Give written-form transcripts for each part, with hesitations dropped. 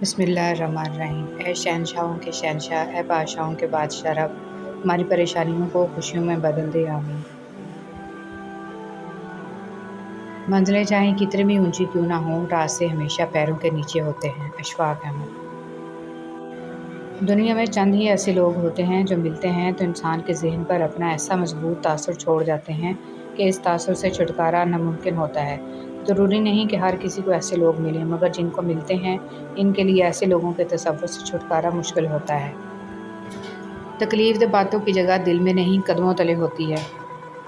بسم اللہ الرحمن الرحیم۔ اے شہنشاہوں کے شہنشاہ، اے بادشاہوں کے بادشاہ رب، ہماری پریشانیوں کو خوشیوں میں بدل دے، آمین۔ منزلیں چاہیں کتنی بھی اونچی کیوں نہ ہوں، راستے ہمیشہ پیروں کے نیچے ہوتے ہیں۔ اشفاق احمد۔ دنیا میں چند ہی ایسے لوگ ہوتے ہیں جو ملتے ہیں تو انسان کے ذہن پر اپنا ایسا مضبوط تاثر چھوڑ جاتے ہیں کہ اس تاثر سے چھٹکارا ناممکن ہوتا ہے۔ ضروری نہیں کہ ہر کسی کو ایسے لوگ ملیں، مگر جن کو ملتے ہیں ان کے لیے ایسے لوگوں کے تصور سے چھٹکارا مشکل ہوتا ہے۔ تکلیف دہ باتوں کی جگہ دل میں نہیں قدموں تلے ہوتی ہے۔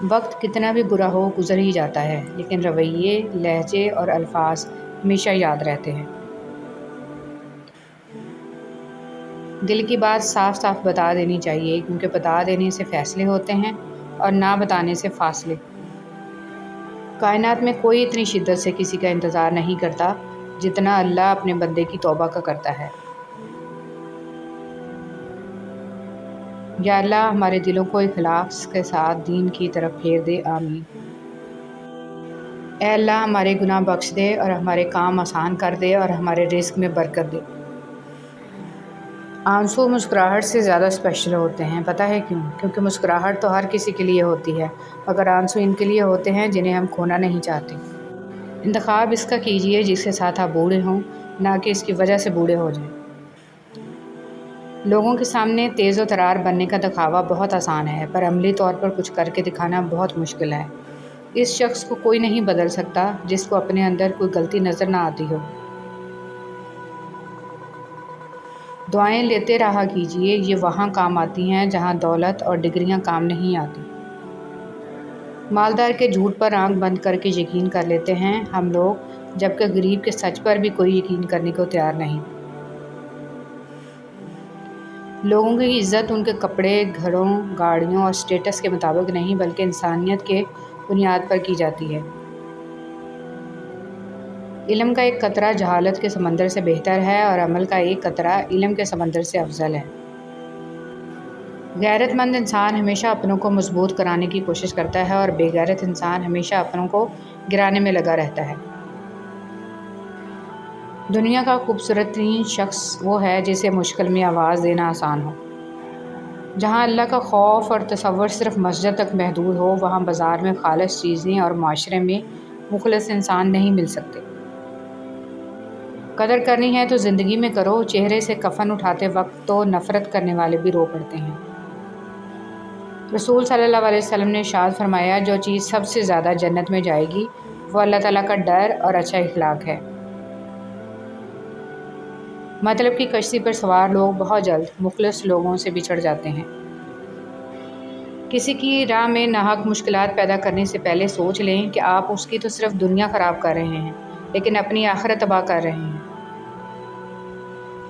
وقت کتنا بھی برا ہو گزر ہی جاتا ہے، لیکن رویے، لہجے اور الفاظ ہمیشہ یاد رہتے ہیں۔ دل کی بات صاف صاف بتا دینی چاہیے، کیونکہ بتا دینے سے فیصلے ہوتے ہیں اور نہ بتانے سے فاصلے۔ کائنات میں کوئی اتنی شدت سے کسی کا انتظار نہیں کرتا جتنا اللہ اپنے بندے کی توبہ کا کرتا ہے۔ یا اللہ ہمارے دلوں کو اخلاص کے ساتھ دین کی طرف پھیر دے، آمین۔ اے اللہ ہمارے گناہ بخش دے اور ہمارے کام آسان کر دے اور ہمارے رزق میں برکت دے۔ آنسو مسکراہٹ سے زیادہ اسپیشل ہوتے ہیں، پتہ ہے کیوں؟ کیونکہ مسکراہٹ تو ہر کسی کے لیے ہوتی ہے، مگر آنسو ان کے لیے ہوتے ہیں جنہیں ہم کھونا نہیں چاہتے۔ انتخاب اس کا کیجئے جس کے ساتھ آپ بوڑھے ہوں، نہ کہ اس کی وجہ سے بوڑھے ہو جائیں۔ لوگوں کے سامنے تیز و ترار بننے کا دکھاوا بہت آسان ہے، پر عملی طور پر کچھ کر کے دکھانا بہت مشکل ہے۔ اس شخص کو کوئی نہیں بدل سکتا جس کو اپنے اندر کوئی غلطی نظر نہ آتی ہو۔ دعائیں لیتے رہا کیجئے، یہ وہاں کام آتی ہیں جہاں دولت اور ڈگریاں کام نہیں آتی۔ مالدار کے جھوٹ پر آنکھ بند کر کے یقین کر لیتے ہیں ہم لوگ، جبکہ غریب کے سچ پر بھی کوئی یقین کرنے کو تیار نہیں۔ لوگوں کی عزت ان کے کپڑے، گھروں، گاڑیوں اور اسٹیٹس کے مطابق نہیں، بلکہ انسانیت کے بنیاد پر کی جاتی ہے۔ علم کا ایک قطرہ جہالت کے سمندر سے بہتر ہے اور عمل کا ایک قطرہ علم کے سمندر سے افضل ہے۔ غیرت مند انسان ہمیشہ اپنوں کو مضبوط کرانے کی کوشش کرتا ہے اور بے غیرت انسان ہمیشہ اپنوں کو گرانے میں لگا رہتا ہے۔ دنیا کا خوبصورت ترین شخص وہ ہے جسے مشکل میں آواز دینا آسان ہو۔ جہاں اللہ کا خوف اور تصور صرف مسجد تک محدود ہو، وہاں بازار میں خالص چیزیں اور معاشرے میں مخلص انسان نہیں مل سکتے۔ قدر کرنی ہے تو زندگی میں کرو، چہرے سے کفن اٹھاتے وقت تو نفرت کرنے والے بھی رو پڑتے ہیں۔ رسول صلی اللہ علیہ وسلم نے ارشاد فرمایا، جو چیز سب سے زیادہ جنت میں جائے گی وہ اللہ تعالیٰ کا ڈر اور اچھا اخلاق ہے۔ مطلب کی کشتی پر سوار لوگ بہت جلد مخلص لوگوں سے بچھڑ جاتے ہیں۔ کسی کی راہ میں ناحق مشکلات پیدا کرنے سے پہلے سوچ لیں کہ آپ اس کی تو صرف دنیا خراب کر رہے ہیں، لیکن اپنی آخرت تباہ کر رہے ہیں۔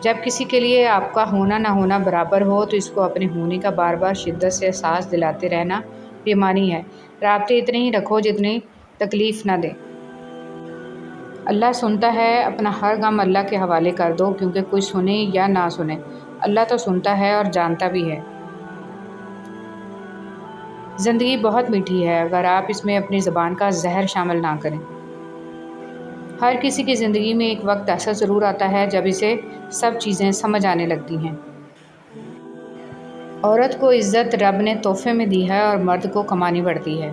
جب کسی کے لیے آپ کا ہونا نہ ہونا برابر ہو تو اس کو اپنے ہونے کا بار بار شدت سے احساس دلاتے رہنا بیمانی ہے۔ رابطے اتنے ہی رکھو جتنی تکلیف نہ دے۔ اللہ سنتا ہے، اپنا ہر غم اللہ کے حوالے کر دو، کیونکہ کوئی سنے یا نہ سنے، اللہ تو سنتا ہے اور جانتا بھی ہے۔ زندگی بہت میٹھی ہے اگر آپ اس میں اپنی زبان کا زہر شامل نہ کریں۔ ہر کسی کی زندگی میں ایک وقت ایسا ضرور آتا ہے جب اسے سب چیزیں سمجھ آنے لگتی ہیں۔ عورت کو عزت رب نے تحفے میں دی ہے اور مرد کو کمانی پڑتی ہے۔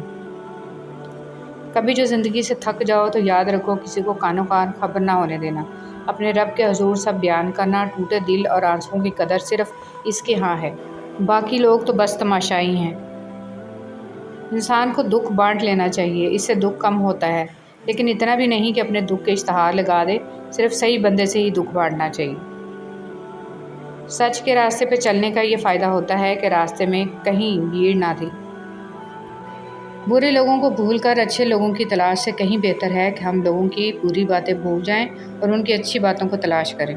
کبھی جو زندگی سے تھک جاؤ تو یاد رکھو، کسی کو کانوں کان خبر نہ ہونے دینا۔ اپنے رب کے حضور سب بیان کرنا، ٹوٹے دل اور آنسوؤں کی قدر صرف اس کے ہاں ہے، باقی لوگ تو بس تماشائی ہیں۔ انسان کو دکھ بانٹ لینا چاہیے، اس سے دکھ کم ہوتا ہے، لیکن اتنا بھی نہیں کہ اپنے دکھ کے اشتہار لگا دے۔ صرف صحیح بندے سے ہی دکھ بانٹنا چاہیے۔ سچ کے راستے پہ چلنے کا یہ فائدہ ہوتا ہے کہ راستے میں کہیں بھیڑ نہ تھی۔ برے لوگوں کو بھول کر اچھے لوگوں کی تلاش سے کہیں بہتر ہے کہ ہم لوگوں کی بری باتیں بھول جائیں اور ان کی اچھی باتوں کو تلاش کریں۔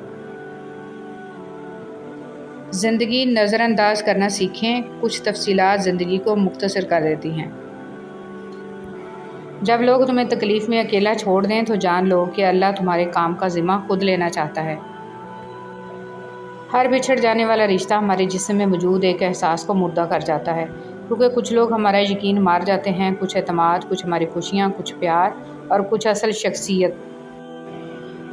زندگی نظر انداز کرنا سیکھیں، کچھ تفصیلات زندگی کو مختصر کر دیتی ہیں۔ جب لوگ تمہیں تکلیف میں اکیلا چھوڑ دیں تو جان لو کہ اللہ تمہارے کام کا ذمہ خود لینا چاہتا ہے۔ ہر بچھڑ جانے والا رشتہ ہمارے جسم میں موجود ایک احساس کو مردہ کر جاتا ہے، کیونکہ کچھ لوگ ہمارا یقین مار جاتے ہیں، کچھ اعتماد، کچھ ہماری خوشیاں، کچھ پیار اور کچھ اصل شخصیت۔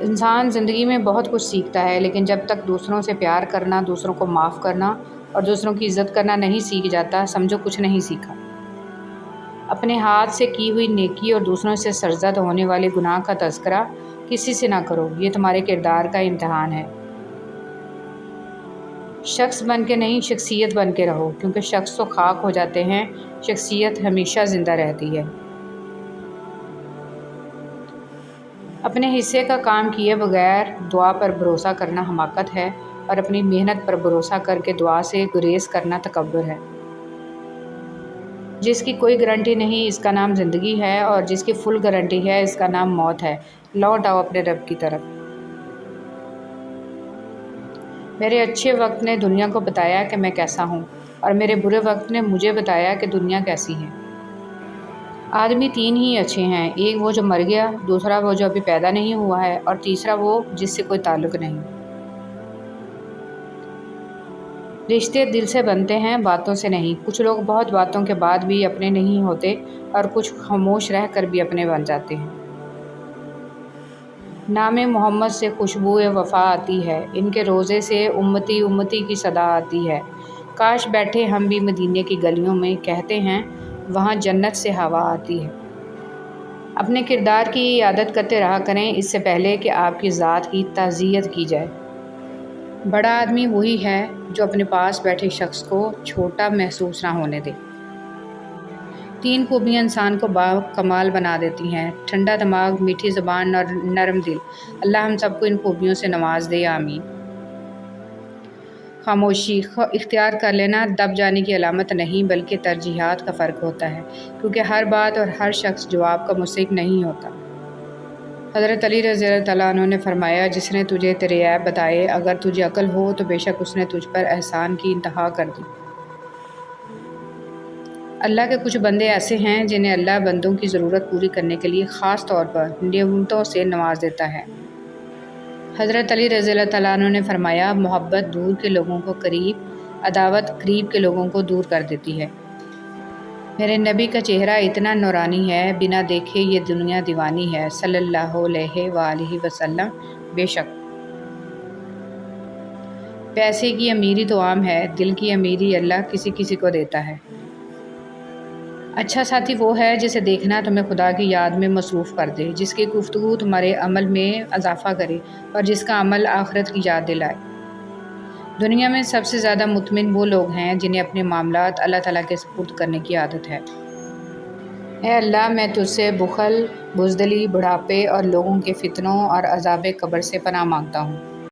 انسان زندگی میں بہت کچھ سیکھتا ہے، لیکن جب تک دوسروں سے پیار کرنا، دوسروں کو معاف کرنا اور دوسروں کی عزت کرنا نہیں سیکھ جاتا، سمجھو کچھ نہیں سیکھا۔ اپنے ہاتھ سے کی ہوئی نیکی اور دوسروں سے سرزد ہونے والے گناہ کا تذکرہ کسی سے نہ کرو، یہ تمہارے کردار کا امتحان ہے۔ شخص بن کے نہیں، شخصیت بن کے رہو، کیونکہ شخص تو خاک ہو جاتے ہیں، شخصیت ہمیشہ زندہ رہتی ہے۔ اپنے حصے کا کام کیے بغیر دعا پر بھروسہ کرنا حماقت ہے، اور اپنی محنت پر بھروسہ کر کے دعا سے گریز کرنا تکبر ہے۔ جس کی کوئی گارنٹی نہیں، اس کا نام زندگی ہے، اور جس کی فل گارنٹی ہے، اس کا نام موت ہے۔ لوٹ آؤ اپنے رب کی طرف۔ میرے اچھے وقت نے دنیا کو بتایا کہ میں کیسا ہوں، اور میرے برے وقت نے مجھے بتایا کہ دنیا کیسی ہے۔ آدمی تین ہی اچھے ہیں، ایک وہ جو مر گیا، دوسرا وہ جو ابھی پیدا نہیں ہوا ہے، اور تیسرا وہ جس سے کوئی تعلق نہیں۔ رشتے دل سے بنتے ہیں، باتوں سے نہیں۔ کچھ لوگ بہت باتوں کے بعد بھی اپنے نہیں ہوتے، اور کچھ خاموش رہ کر بھی اپنے بن جاتے ہیں۔ نام محمد سے خوشبو وفا آتی ہے، ان کے روضے سے امتی امتی کی صدا آتی ہے۔ کاش بیٹھے ہم بھی مدینے کی گلیوں میں، کہتے ہیں وہاں جنت سے ہوا آتی ہے۔ اپنے کردار کی عادت کرتے رہا کریں، اس سے پہلے کہ آپ کی ذات کی تعزیت کی جائے۔ بڑا آدمی وہی ہے جو اپنے پاس بیٹھے شخص کو چھوٹا محسوس نہ ہونے دے۔ تین خوبیاں انسان کو باکمال بنا دیتی ہیں: ٹھنڈا دماغ، میٹھی زبان اور نرم دل۔ اللہ ہم سب کو ان خوبیوں سے نواز دے، آمین۔ خاموشی اختیار کر لینا دب جانے کی علامت نہیں، بلکہ ترجیحات کا فرق ہوتا ہے، کیونکہ ہر بات اور ہر شخص جواب کا مستحق نہیں ہوتا۔ حضرت علی رضی اللہ تعالیٰ عنہ نے فرمایا، جس نے تجھے تیرے عیب بتائے، اگر تجھے عقل ہو تو بے شک اس نے تجھ پر احسان کی انتہا کر دی۔ اللہ کے کچھ بندے ایسے ہیں جنہیں اللہ بندوں کی ضرورت پوری کرنے کے لیے خاص طور پر نعمتوں سے نواز دیتا ہے۔ حضرت علی رضی اللہ تعالیٰ عنہ نے فرمایا، محبت دور کے لوگوں کو قریب، عداوت قریب کے لوگوں کو دور کر دیتی ہے۔ میرے نبی کا چہرہ اتنا نورانی ہے، بنا دیکھے یہ دنیا دیوانی ہے، صلی اللہ علیہ وآلہ وسلم۔ بے شک پیسے کی امیری تو عام ہے، دل کی امیری اللہ کسی کسی کو دیتا ہے۔ اچھا ساتھی وہ ہے جسے دیکھنا تمہیں خدا کی یاد میں مصروف کر دے، جس کی گفتگو تمہارے عمل میں اضافہ کرے، اور جس کا عمل آخرت کی یاد دلائے۔ دنیا میں سب سے زیادہ مطمئن وہ لوگ ہیں جنہیں اپنے معاملات اللہ تعالیٰ کے سپرد کرنے کی عادت ہے۔ اے اللہ، میں تجھ سے بخل، بزدلی، بڑھاپے اور لوگوں کے فتنوں اور عذاب قبر سے پناہ مانگتا ہوں۔